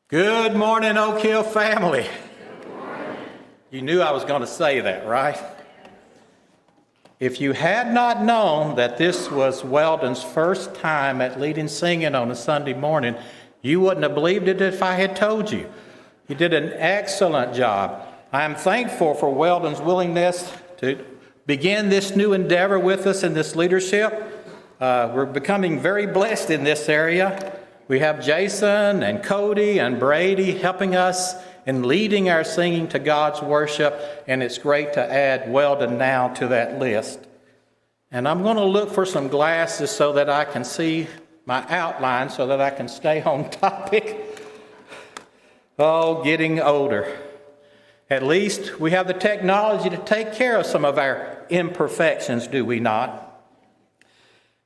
Good morning, Oak Hill family. You knew I was going to say that, right? If you had not known that this was Weldon's first time at leading singing on a Sunday morning, you wouldn't have believed it if I had told you. He did an excellent job. I am thankful for Weldon's willingness to begin this new endeavor with us in this leadership. We're becoming very blessed in this area. We have Jason and Cody and Brady helping us in leading our singing to God's worship, and it's great to add Weldon now to that list. And I'm going to look for some glasses so that I can see my outline so that I can stay on topic. Oh, getting older. At least we have the technology to take care of some of our imperfections, do we not?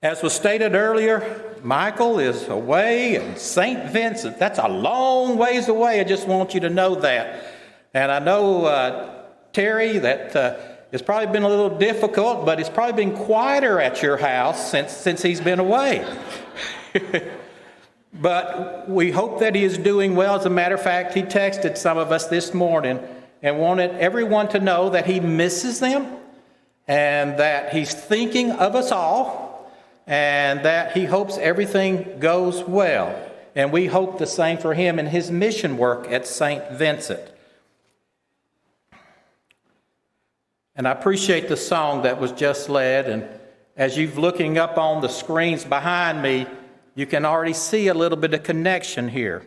As was stated earlier, Michael is away, and St. Vincent, that's a long ways away. I just want you to know that. And I know, Terry, that it's probably been a little difficult, but it's probably been quieter at your house since he's been away. But we hope that he is doing well. As a matter of fact, he texted some of us this morning and wanted everyone to know that he misses them and that he's thinking of us all, and that he hopes everything goes well. And we hope the same for him in his mission work at St. Vincent. And I appreciate the song that was just led. And as you're looking up on the screens behind me, you can already see a little bit of connection here.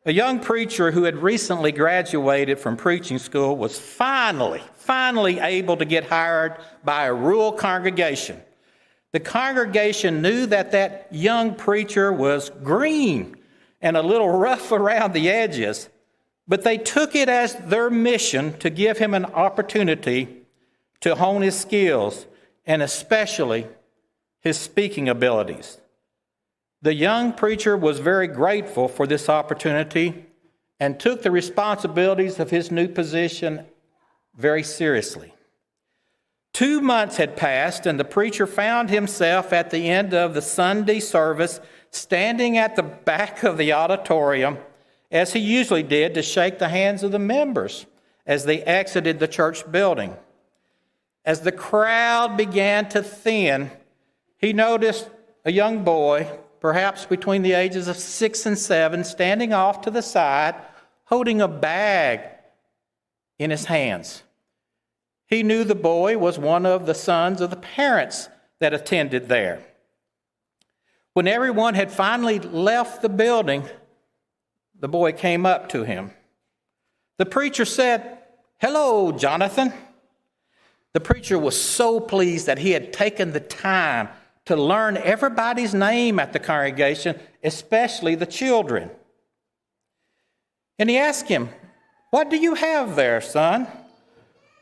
A young preacher who had recently graduated from preaching school was finally able to get hired by a rural congregation. The congregation knew that young preacher was green and a little rough around the edges, but they took it as their mission to give him an opportunity to hone his skills and especially his speaking abilities. The young preacher was very grateful for this opportunity and took the responsibilities of his new position very seriously. 2 months had passed, and the preacher found himself at the end of the Sunday service standing at the back of the auditorium, as he usually did, to shake the hands of the members as they exited the church building. As the crowd began to thin, he noticed a young boy, perhaps between the ages of 6 and 7, standing off to the side, holding a bag in his hands. He knew the boy was one of the sons of the parents that attended there. When everyone had finally left the building, the boy came up to him. The preacher said, "Hello, Jonathan." The preacher was so pleased that he had taken the time to learn everybody's name at the congregation, especially the children. And he asked him, "What do you have there, son?"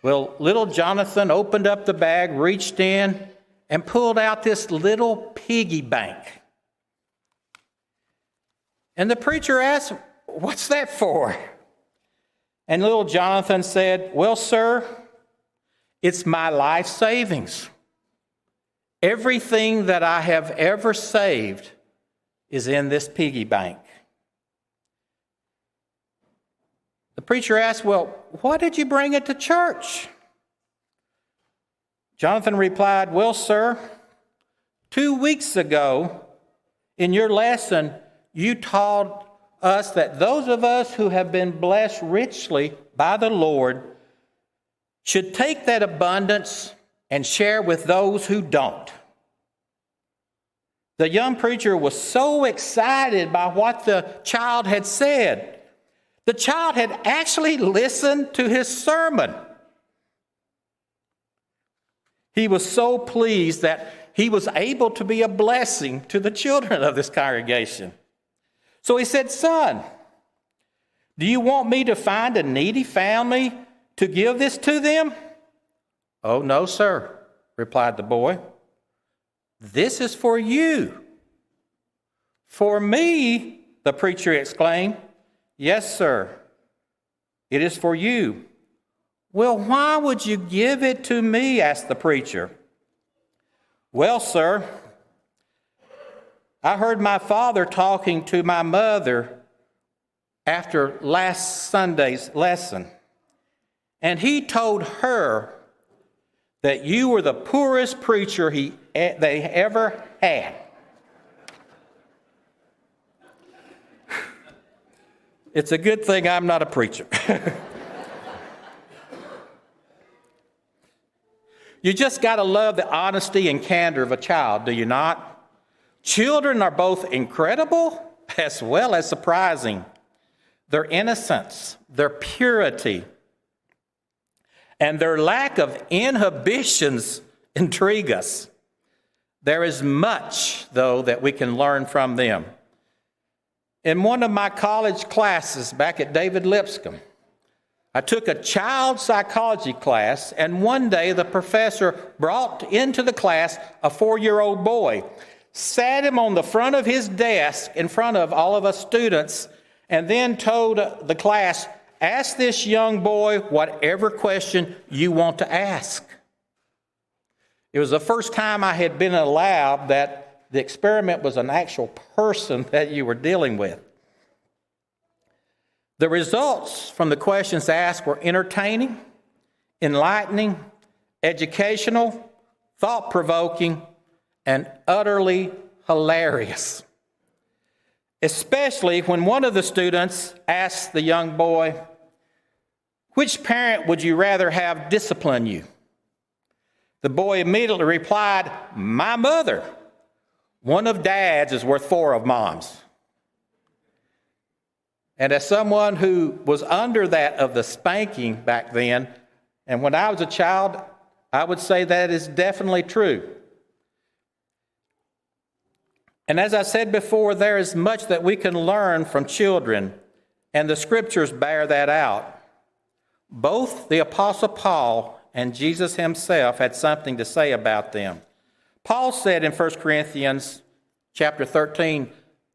Well, little Jonathan opened up the bag, reached in, and pulled out this little piggy bank. And the preacher asked, "What's that for?" And little Jonathan said, "Well, sir, it's my life savings. Everything that I have ever saved is in this piggy bank." The preacher asked, "Well, why did you bring it to church?" Jonathan replied, "Well, sir, 2 weeks ago in your lesson, you taught us that those of us who have been blessed richly by the Lord should take that abundance and share with those who don't." The young preacher was so excited by what the child had said. The child had actually listened to his sermon. He was so pleased that he was able to be a blessing to the children of this congregation. So he said, "Son, do you want me to find a needy family to give this to them?" "Oh, no, sir," replied the boy. "This is for you." "For me?" the preacher exclaimed. "Yes, sir, it is for you." "Well, why would you give it to me?" asked the preacher. "Well, sir, I heard my father talking to my mother after last Sunday's lesson, and he told her that you were the poorest preacher they ever had. It's a good thing I'm not a preacher. You just got to love the honesty and candor of a child, do you not? Children are both incredible as well as surprising. Their innocence, their purity, and their lack of inhibitions intrigue us. There is much, though, that we can learn from them. In one of my college classes back at David Lipscomb, I took a child psychology class, and one day the professor brought into the class a 4-year-old boy, sat him on the front of his desk in front of all of us students, and then told the class, ask this young boy whatever question you want to ask. It was the first time I had been in a lab that the experiment was an actual person that you were dealing with. The results from the questions asked were entertaining, enlightening, educational, thought-provoking, and utterly hilarious. Especially when one of the students asked the young boy, which parent would you rather have discipline you? The boy immediately replied, my mother. One of dads is worth 4 of moms. And as someone who was under that of the spanking back then, and when I was a child, I would say that is definitely true. And as I said before, there is much that we can learn from children, and the scriptures bear that out. Both the Apostle Paul and Jesus himself had something to say about them. Paul said in 1 Corinthians chapter 13,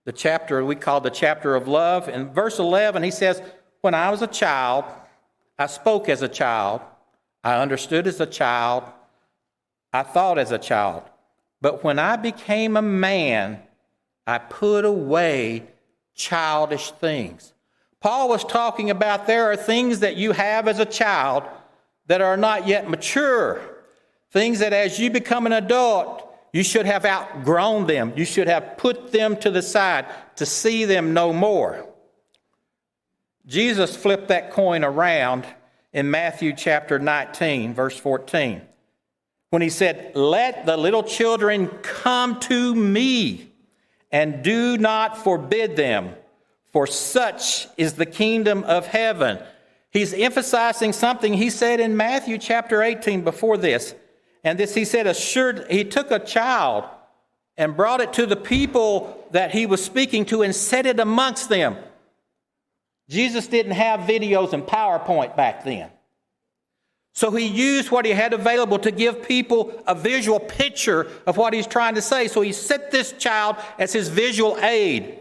the chapter we call the chapter of love, in verse 11, he says, when I was a child, I spoke as a child, I understood as a child, I thought as a child. But when I became a man, I put away childish things. Paul was talking about there are things that you have as a child that are not yet mature. Things that as you become an adult, you should have outgrown them. You should have put them to the side to see them no more. Jesus flipped that coin around in Matthew chapter 19, verse 14, when he said, let the little children come to me and do not forbid them, for such is the kingdom of heaven. He's emphasizing something he said in Matthew chapter 18 before this. And this he said, he took a child and brought it to the people that he was speaking to and set it amongst them. Jesus didn't have videos and PowerPoint back then. So he used what he had available to give people a visual picture of what he's trying to say. So he set this child as his visual aid.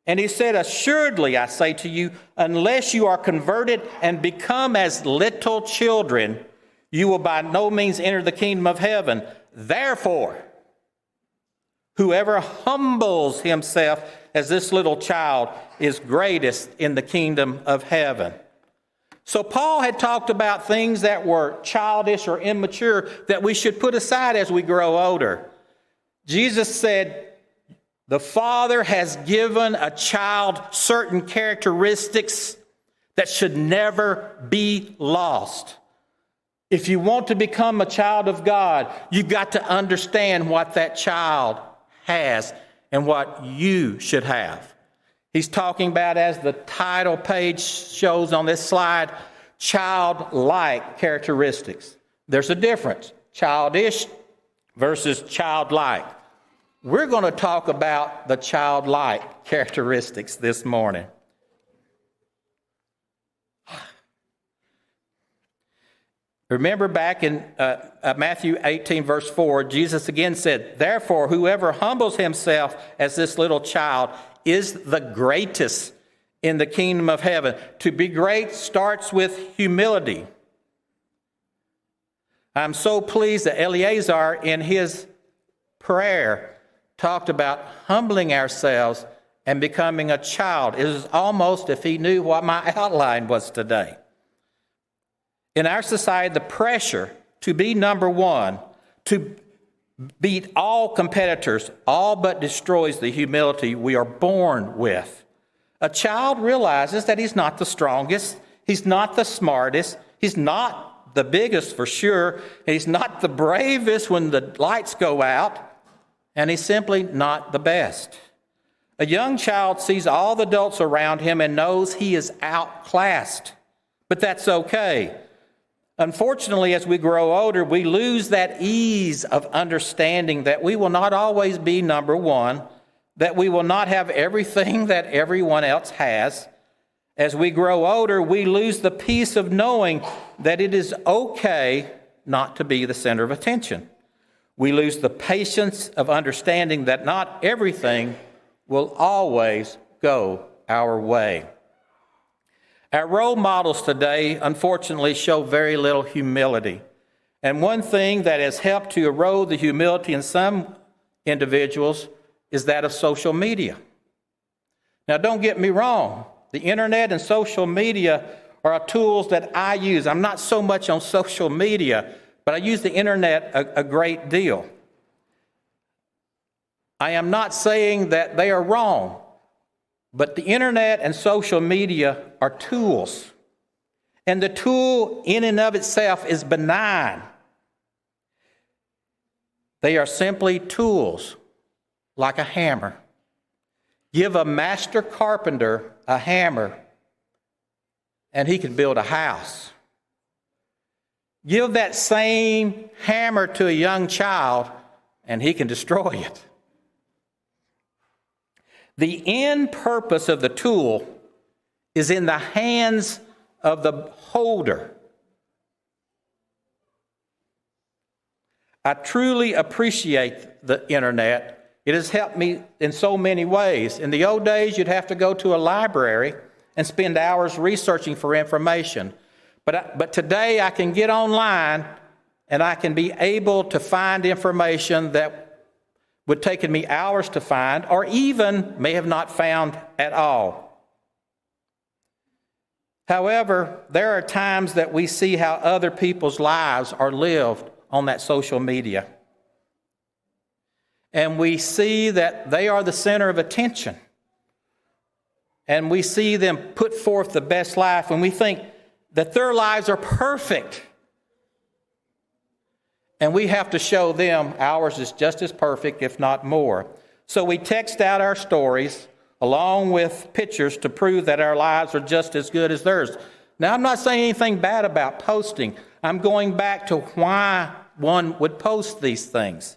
And he said, assuredly, I say to you, unless you are converted and become as little children, you will by no means enter the kingdom of heaven. Therefore, whoever humbles himself as this little child is greatest in the kingdom of heaven. So Paul had talked about things that were childish or immature that we should put aside as we grow older. Jesus said, the Father has given a child certain characteristics that should never be lost. If you want to become a child of God, you've got to understand what that child has and what you should have. He's talking about, as the title page shows on this slide, childlike characteristics. There's a difference, childish versus childlike. We're going to talk about the childlike characteristics this morning. Remember back in Matthew 18, verse 4, Jesus again said, therefore, whoever humbles himself as this little child is the greatest in the kingdom of heaven. To be great starts with humility. I'm so pleased that Eleazar, in his prayer, talked about humbling ourselves and becoming a child. It is almost if he knew what my outline was today. In our society, the pressure to be number one, to beat all competitors, all but destroys the humility we are born with. A child realizes that he's not the strongest, he's not the smartest, he's not the biggest for sure, he's not the bravest when the lights go out, and he's simply not the best. A young child sees all the adults around him and knows he is outclassed, but that's okay. Unfortunately, as we grow older, we lose that ease of understanding that we will not always be number one, that we will not have everything that everyone else has. As we grow older, we lose the peace of knowing that it is okay not to be the center of attention. We lose the patience of understanding that not everything will always go our way. Our role models today, unfortunately, show very little humility. And one thing that has helped to erode the humility in some individuals is that of social media. Now, don't get me wrong. The internet and social media are tools that I use. I'm not so much on social media, but I use the internet a great deal. I am not saying that they are wrong, but the internet and social media are tools. And the tool in and of itself is benign. They are simply tools, like a hammer. Give a master carpenter a hammer, and he can build a house. Give that same hammer to a young child, and he can destroy it. The end purpose of the tool is in the hands of the holder. I truly appreciate the internet. It has helped me in so many ways. In the old days, you'd have to go to a library and spend hours researching for information. But today, I can get online and I can be able to find information that would take me hours to find, or even may have not found at all. However, there are times that we see how other people's lives are lived on that social media. And we see that they are the center of attention. And we see them put forth the best life, and we think that their lives are perfect. And we have to show them ours is just as perfect, if not more. So we text out our stories along with pictures to prove that our lives are just as good as theirs. Now, I'm not saying anything bad about posting. I'm going back to why one would post these things.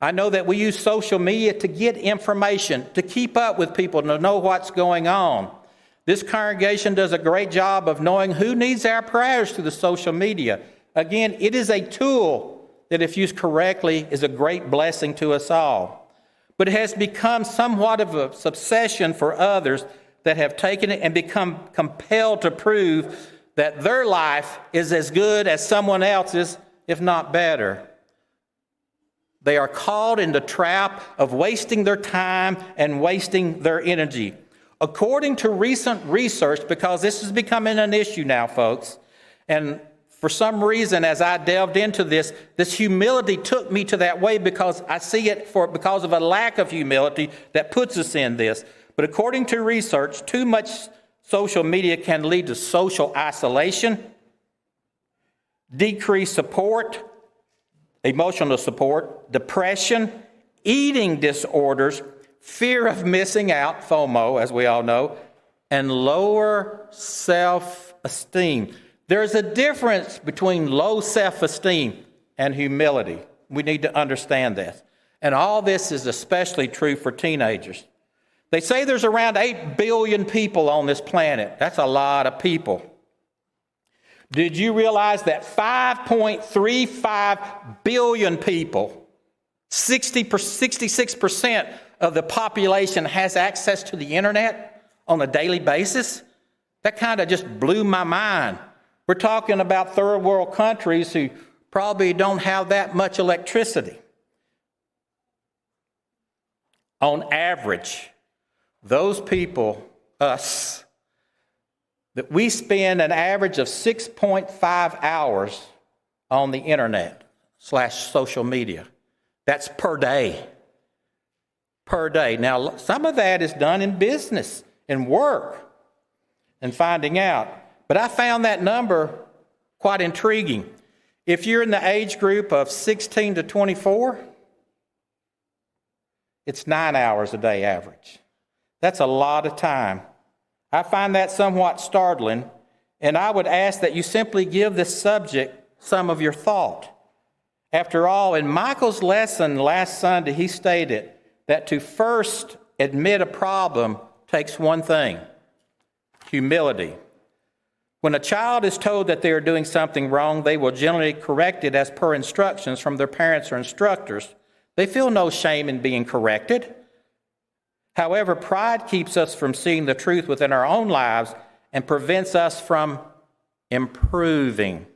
I know that we use social media to get information, to keep up with people, to know what's going on. This congregation does a great job of knowing who needs our prayers through the social media. Again, it is a tool that, if used correctly, is a great blessing to us all. But it has become somewhat of a obsession for others that have taken it and become compelled to prove that their life is as good as someone else's, if not better. They are caught in the trap of wasting their time and wasting their energy. According to recent research, because this is becoming an issue now, folks, and for some reason, as I delved into this humility took me to that way because I see it because of a lack of humility that puts us in this. But according to research, too much social media can lead to social isolation, decreased support, emotional support, depression, eating disorders, fear of missing out, FOMO, as we all know, and lower self-esteem. There's a difference between low self-esteem and humility. We need to understand this. And all this is especially true for teenagers. They say there's around 8 billion people on this planet. That's a lot of people. Did you realize that 5.35 billion people, 66% of the population has access to the internet on a daily basis? That kind of just blew my mind. We're talking about third world countries who probably don't have that much electricity on average. those people, us, that we spend an average of 6.5 hours on the internet/social media. That's per day. Per day. Now, some of that is done in business and work and finding out. But I found that number quite intriguing. If you're in the age group of 16 to 24, it's 9 hours a day average. That's a lot of time. I find that somewhat startling, and I would ask that you simply give this subject some of your thought. After all, in Michael's lesson last Sunday, he stated that to first admit a problem takes one thing: humility. When a child is told that they are doing something wrong, they will generally correct it as per instructions from their parents or instructors. They feel no shame in being corrected. However, pride keeps us from seeing the truth within our own lives and prevents us from improving.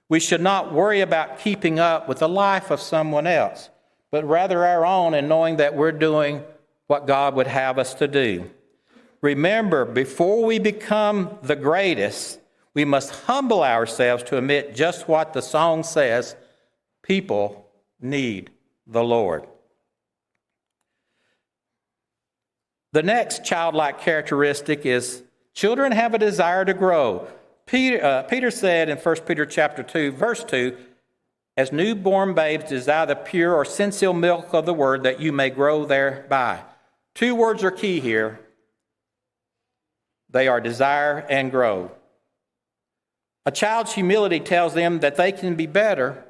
We should not worry about keeping up with the life of someone else, but rather our own, and knowing that we're doing what God would have us to do. Remember, before we become the greatest, we must humble ourselves to admit just what the song says: people need the Lord. The next childlike characteristic is children have a desire to grow. Peter said in 1 Peter chapter 2, verse 2, as newborn babes desire the pure or sincere milk of the word, that you may grow thereby. Two words are key here. They are desire and grow. A child's humility tells them that they can be better,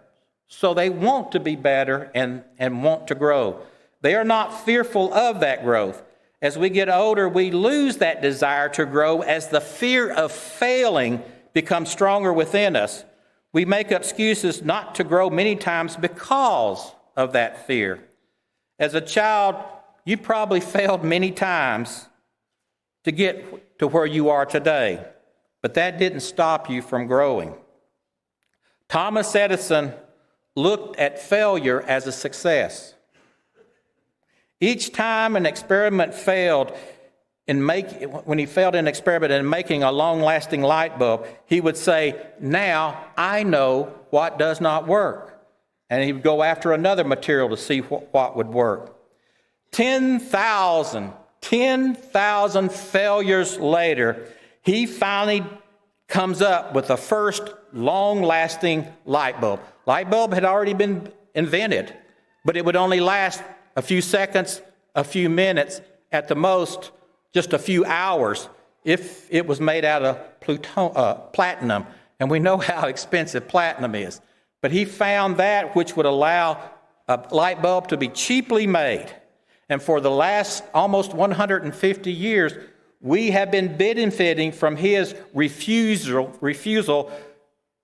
so they want to be better and want to grow. They are not fearful of that growth. As we get older, we lose that desire to grow as the fear of failing becomes stronger within us. We make excuses not to grow many times because of that fear. As a child, you probably failed many times to get to where you are today, but that didn't stop you from growing. Thomas Edison looked at failure as a success. Each time an experiment failed, when he failed in an experiment in making a long-lasting light bulb, he would say, now I know what does not work. And he would go after another material to see what would work. 10,000 failures later, he finally comes up with the first long-lasting light bulb. Light bulb had already been invented, but it would only last a few seconds, a few minutes, at the most just a few hours if it was made out of platinum. And we know how expensive platinum is. But he found that which would allow a light bulb to be cheaply made. And for the last almost 150 years, we have been benefiting from his refusal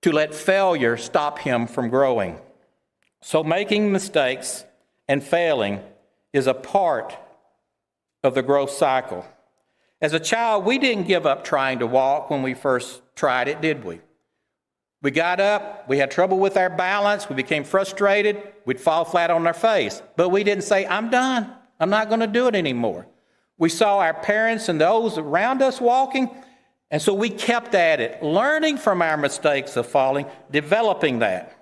to let failure stop him from growing. So making mistakes and failing is a part of the growth cycle. As a child, we didn't give up trying to walk when we first tried it, did we? We got up, we had trouble with our balance, we became frustrated, we'd fall flat on our face. But we didn't say, I'm done, I'm not going to do it anymore. We saw our parents and those around us walking, and so we kept at it, learning from our mistakes of falling, developing that.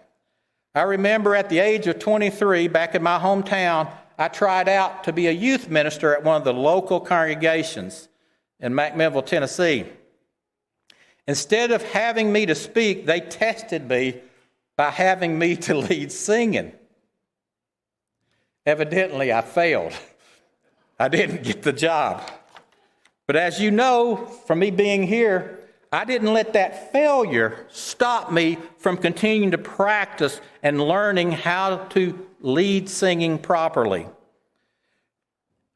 I remember at the age of 23, back in my hometown, I tried out to be a youth minister at one of the local congregations in McMinnville, Tennessee. Instead of having me to speak, they tested me by having me to lead singing. Evidently, I failed. I didn't get the job. But as you know, from me being here, I didn't let that failure stop me from continuing to practice and learning how to lead singing properly.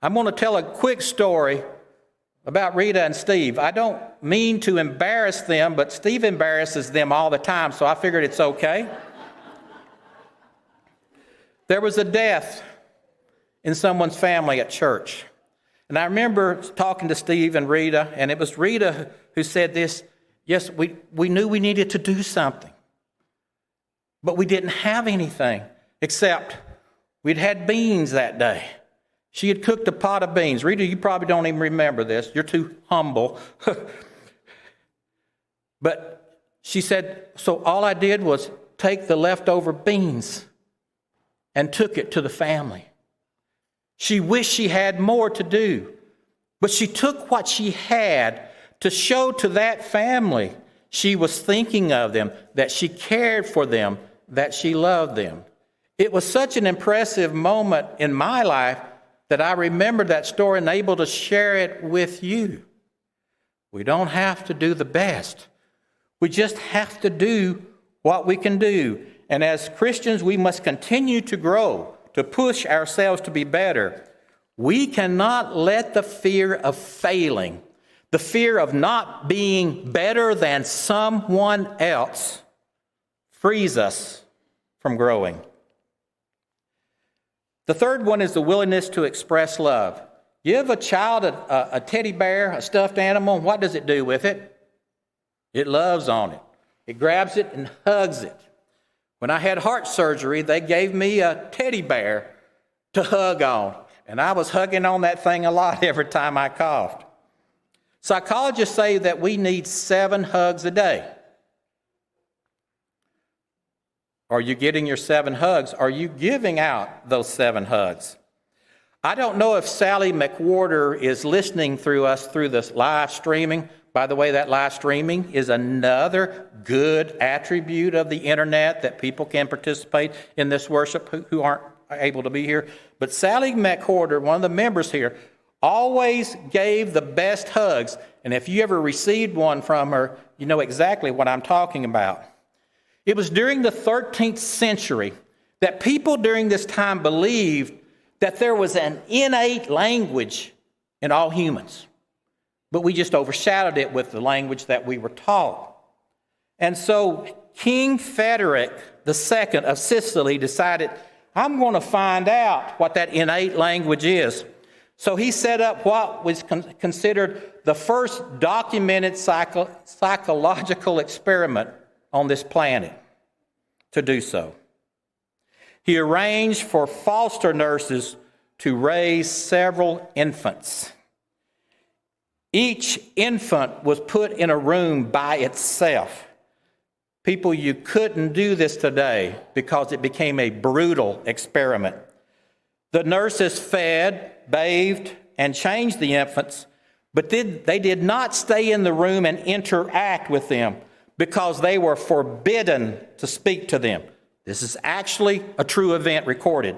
I'm going to tell a quick story about Rita and Steve. I don't mean to embarrass them, but Steve embarrasses them all the time, so I figured it's okay. There was a death in someone's family at church. And I remember talking to Steve and Rita, and it was Rita who said this, yes, we knew we needed to do something, but we didn't have anything except we'd had beans that day. She had cooked a pot of beans. Rita, you probably don't even remember this. You're too humble. But she said, so all I did was take the leftover beans and took it to the family. She wished she had more to do, but she took what she had to show to that family she was thinking of them, that she cared for them, that she loved them. It was such an impressive moment in my life that I remember that story and able to share it with you. We don't have to do the best. We just have to do what we can do. And as Christians, we must continue to grow, to push ourselves to be better. We cannot let the fear of failing, the fear of not being better than someone else, freeze us from growing. The third one is the willingness to express love. You give a child a teddy bear, a stuffed animal, and what does it do with it? It loves on it. It grabs it and hugs it. When I had heart surgery, they gave me a teddy bear to hug on, and I was hugging on that thing a lot every time I coughed. Psychologists say that we need 7 hugs a day. Are you getting your 7 hugs? Are you giving out those 7 hugs? I don't know if Sally McWhorter is listening through us through this live streaming. By the way, that live streaming is another good attribute of the internet that people can participate in this worship who aren't able to be here. But Sally McWhorter, one of the members here, always gave the best hugs. And if you ever received one from her, you know exactly what I'm talking about. It was during the 13th century that people during this time believed that there was an innate language in all humans, but we just overshadowed it with the language that we were taught. And so King Frederick II of Sicily decided, I'm going to find out what that innate language is. So he set up what was considered the first documented psychological experiment on this planet to do so. He arranged for foster nurses to raise several infants. Each infant was put in a room by itself. People, you couldn't do this today because it became a brutal experiment. The nurses fed, bathed, and changed the infants, but they did not stay in the room and interact with them because they were forbidden to speak to them. This is actually a true event recorded.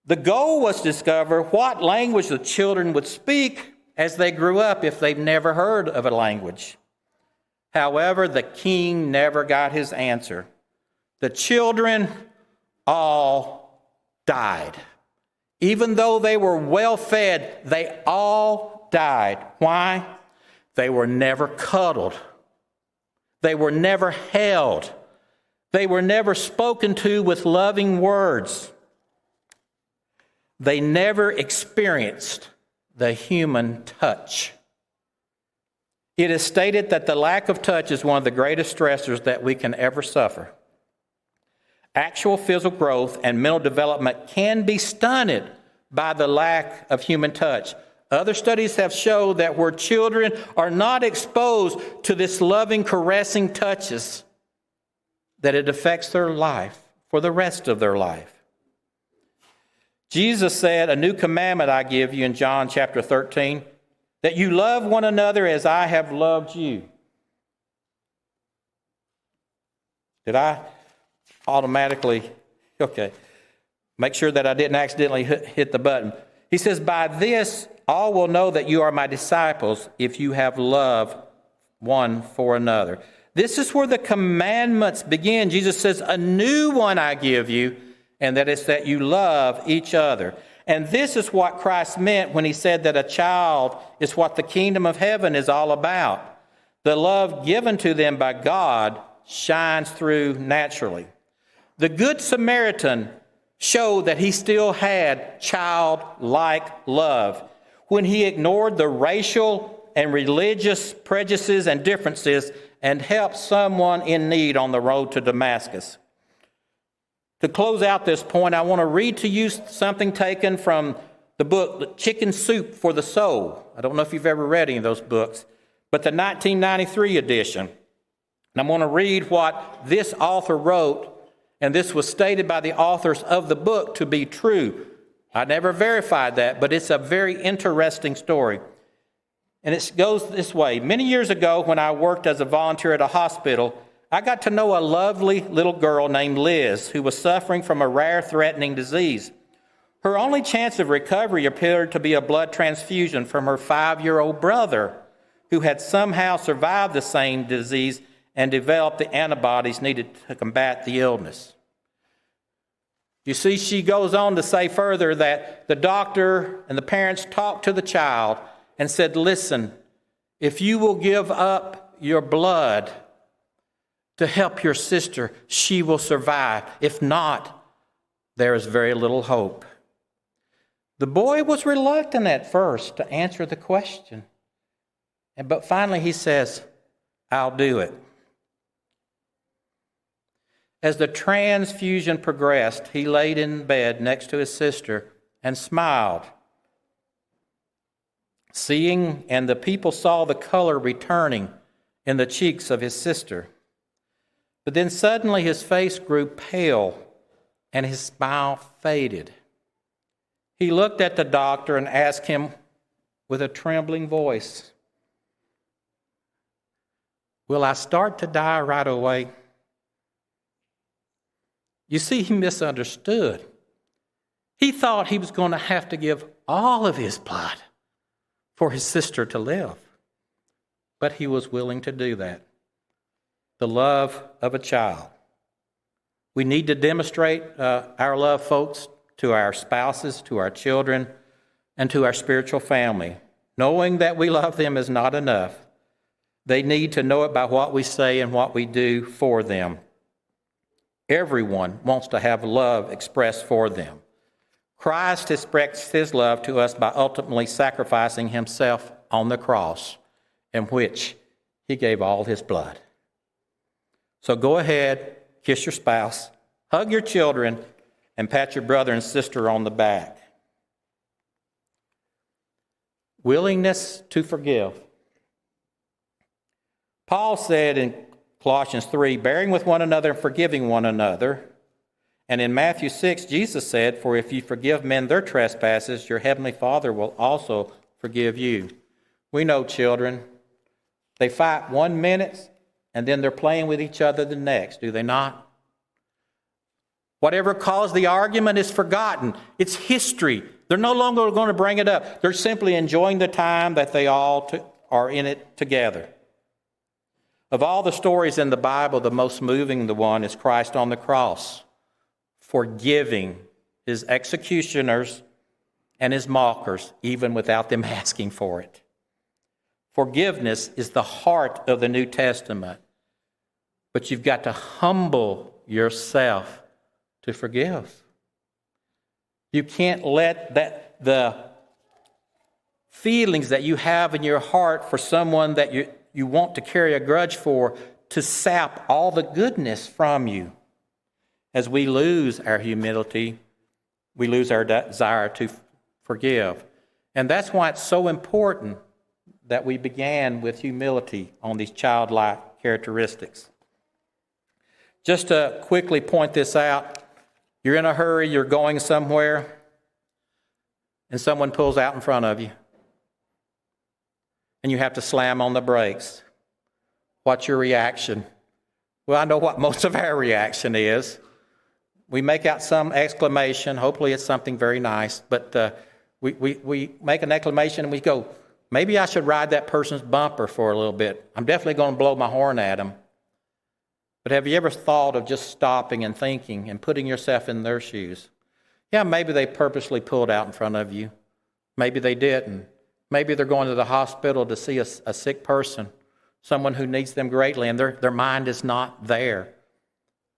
The goal was to discover what language the children would speak as they grew up if they've never heard of a language. However, the king never got his answer. The children all died. Even though they were well fed, they all died. Why? They were never cuddled. They were never held. They were never spoken to with loving words. They never experienced the human touch. It is stated that the lack of touch is one of the greatest stressors that we can ever suffer. Actual physical growth and mental development can be stunted by the lack of human touch. Other studies have shown that where children are not exposed to this loving, caressing touches, that it affects their life for the rest of their life. Jesus said, "A new commandment I give you," in John chapter 13, "that you love one another as I have loved you." Did I automatically? Okay. Make sure that I didn't accidentally hit the button. He says, "By this all will know that you are my disciples if you have love one for another." This is where the commandments begin. Jesus says, "A new one I give you," and that is that you love each other. And this is what Christ meant when he said that a child is what the kingdom of heaven is all about. The love given to them by God shines through naturally. The Good Samaritan showed that he still had childlike love when he ignored the racial and religious prejudices and differences and helped someone in need on the road to Damascus. To close out this point, I want to read to you something taken from the book Chicken Soup for the Soul. I don't know if you've ever read any of those books, but the 1993 edition. And I'm going to read what this author wrote, and this was stated by the authors of the book to be true. I never verified that, but it's a very interesting story. And it goes this way. Many years ago, when I worked as a volunteer at a hospital, I got to know a lovely little girl named Liz who was suffering from a rare threatening disease. Her only chance of recovery appeared to be a blood transfusion from her 5-year-old brother, who had somehow survived the same disease and developed the antibodies needed to combat the illness. You see, she goes on to say further that the doctor and the parents talked to the child and said, listen, if you will give up your blood to help your sister, she will survive. If not, there is very little hope. The boy was reluctant at first to answer the question, but finally he says, I'll do it. As the transfusion progressed, he laid in bed next to his sister and smiled. Seeing, and the people saw the color returning in the cheeks of his sister. But then suddenly his face grew pale and his smile faded. He looked at the doctor and asked him with a trembling voice, will I start to die right away? You see, he misunderstood. He thought he was going to have to give all of his blood for his sister to live. But he was willing to do that. The love of a child. We need to demonstrate our love, folks, to our spouses, to our children, and to our spiritual family. Knowing that we love them is not enough. They need to know it by what we say and what we do for them. Everyone wants to have love expressed for them. Christ expressed his love to us by ultimately sacrificing himself on the cross, in which he gave all his blood. So go ahead, kiss your spouse, hug your children, and pat your brother and sister on the back. Willingness to forgive. Paul said in Colossians 3, bearing with one another and forgiving one another. And in Matthew 6, Jesus said, for if you forgive men their trespasses, your heavenly Father will also forgive you. We know children, they fight 1 minute and then they're playing with each other the next, do they not? Whatever caused the argument is forgotten. It's history. They're no longer going to bring it up. They're simply enjoying the time that they all are in it together. Of all the stories in the Bible, the most moving one is Christ on the cross, forgiving his executioners and his mockers, even without them asking for it. Forgiveness is the heart of the New Testament, but you've got to humble yourself to forgive. You can't let the feelings that you have in your heart for someone that you want to carry a grudge for to sap all the goodness from you. As we lose our humility, we lose our desire to forgive. And that's why it's so important that we began with humility on these childlike characteristics. Just to quickly point this out, you're in a hurry, you're going somewhere, and someone pulls out in front of you, and you have to slam on the brakes. What's your reaction? Well, I know what most of our reaction is. We make out some exclamation. Hopefully it's something very nice, but we make an exclamation and we go, maybe I should ride that person's bumper for a little bit. I'm definitely going to blow my horn at them. But have you ever thought of just stopping and thinking and putting yourself in their shoes? Yeah, maybe they purposely pulled out in front of you. Maybe they didn't. Maybe they're going to the hospital to see a sick person, someone who needs them greatly, and their mind is not there.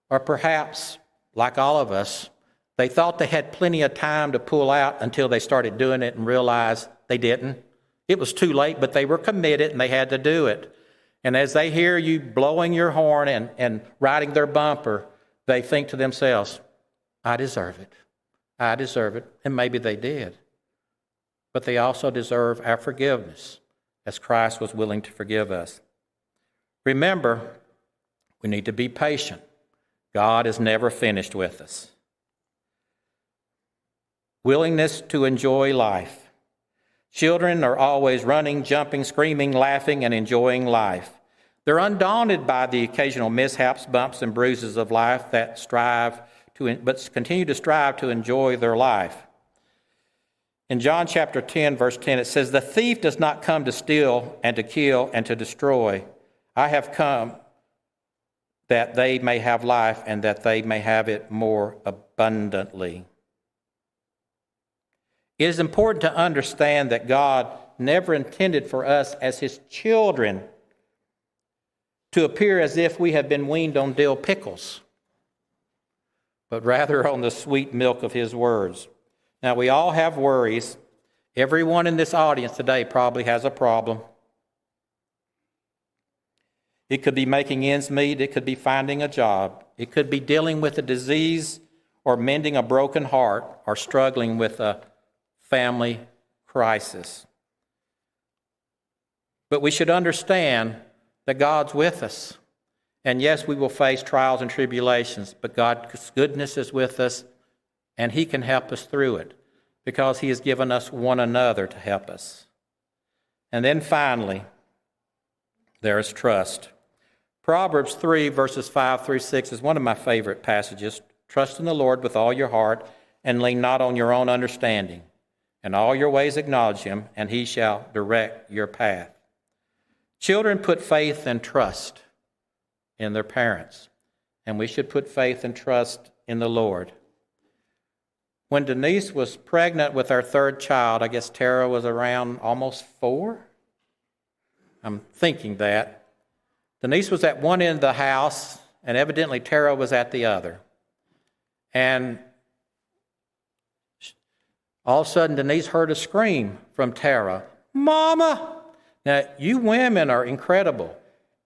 Or perhaps, like all of us, they thought they had plenty of time to pull out until they started doing it and realized they didn't. It was too late, but they were committed and they had to do it. And as they hear you blowing your horn and riding their bumper, they think to themselves, I deserve it. I deserve it. And maybe they did. but they also deserve our forgiveness, as Christ was willing to forgive us. Remember, we need to be patient. God is never finished with us. Willingness to enjoy life. Children are always running, jumping, screaming, laughing, and enjoying life. They're undaunted by the occasional mishaps, bumps, and bruises of life but continue to strive to enjoy their life. In John chapter 10, verse 10, it says, "The thief does not come to steal and to kill and to destroy. I have come that they may have life and that they may have it more abundantly." It is important to understand that God never intended for us as His children to appear as if we have been weaned on dill pickles, but rather on the sweet milk of His words. Now, we all have worries. Everyone in this audience today probably has a problem. It could be making ends meet. It could be finding a job. It could be dealing with a disease or mending a broken heart or struggling with a family crisis. But we should understand that God's with us. And yes, we will face trials and tribulations, but God's goodness is with us, and He can help us through it because He has given us one another to help us. And then finally, there is trust. Proverbs 3, verses 5 through 6 is one of my favorite passages. "Trust in the Lord with all your heart and lean not on your own understanding. In all your ways acknowledge Him, and He shall direct your path." Children put faith and trust in their parents, and we should put faith and trust in the Lord. When Denise was pregnant with our third child, I guess Tara was around almost 4. I'm thinking that. Denise was at one end of the house, and evidently Tara was at the other. And all of a sudden, Denise heard a scream from Tara, "Mama!" Now, you women are incredible.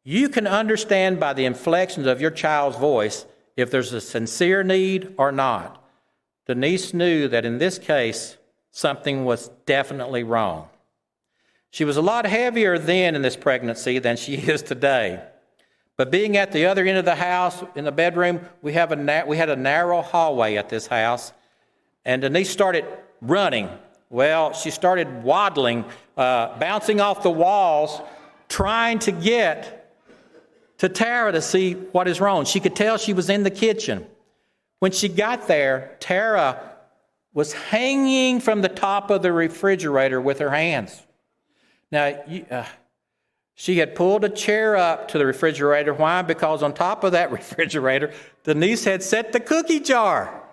You can understand by the inflections of your child's voice if there's a sincere need or not. Denise knew that in this case, something was definitely wrong. She was a lot heavier then in this pregnancy than she is today. But being at the other end of the house, in the bedroom, we had a narrow hallway at this house, and Denise started running. Well, she started waddling, bouncing off the walls, trying to get to Tara to see what is wrong. She could tell she was in the kitchen. When she got there, Tara was hanging from the top of the refrigerator with her hands. Now, she had pulled a chair up to the refrigerator. Why? Because on top of that refrigerator, Denise had set the cookie jar.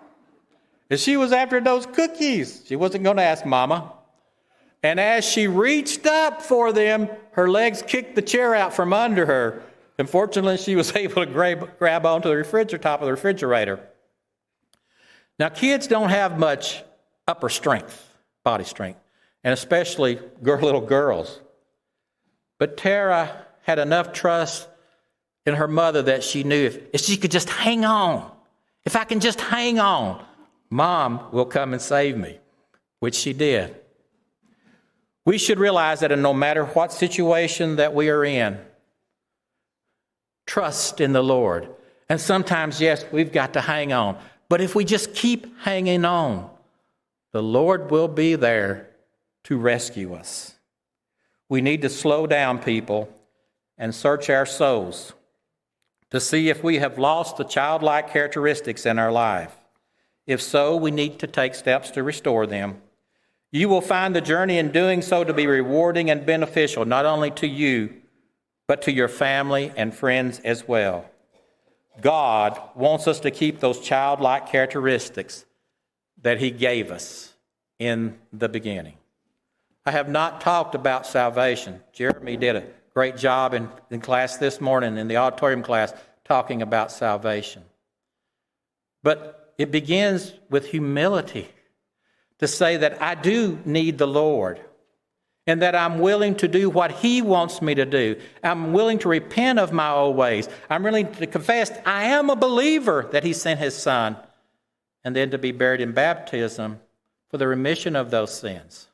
And she was after those cookies. She wasn't going to ask Mama. And as she reached up for them, her legs kicked the chair out from under her. And fortunately, she was able to grab onto the top of the refrigerator. Now, kids don't have much upper strength, body strength, and especially little girls. But Tara had enough trust in her mother that she knew if she could just hang on, if I can just hang on, Mom will come and save me, which she did. We should realize that no matter what situation that we are in, trust in the Lord. And sometimes, yes, we've got to hang on. But if we just keep hanging on, the Lord will be there to rescue us. We need to slow down, people, and search our souls to see if we have lost the childlike characteristics in our life. If so, we need to take steps to restore them. You will find the journey in doing so to be rewarding and beneficial, not only to you, but to your family and friends as well. God wants us to keep those childlike characteristics that He gave us in the beginning. I have not talked about salvation. Jeremy did a great job in class this morning, in the auditorium class, talking about salvation. But it begins with humility to say that I do need the Lord and that I'm willing to do what He wants me to do. I'm willing to repent of my old ways. I'm willing to confess I am a believer that He sent His Son, and then to be buried in baptism for the remission of those sins.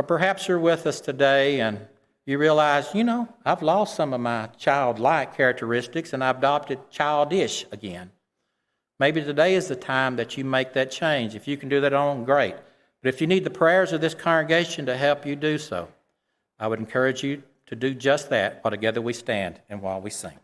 Or perhaps you're with us today and you realize, I've lost some of my childlike characteristics and I've adopted childish again. Maybe today is the time that you make that change. If you can do that on, great. But if you need the prayers of this congregation to help you do so, I would encourage you to do just that while together we stand and while we sing.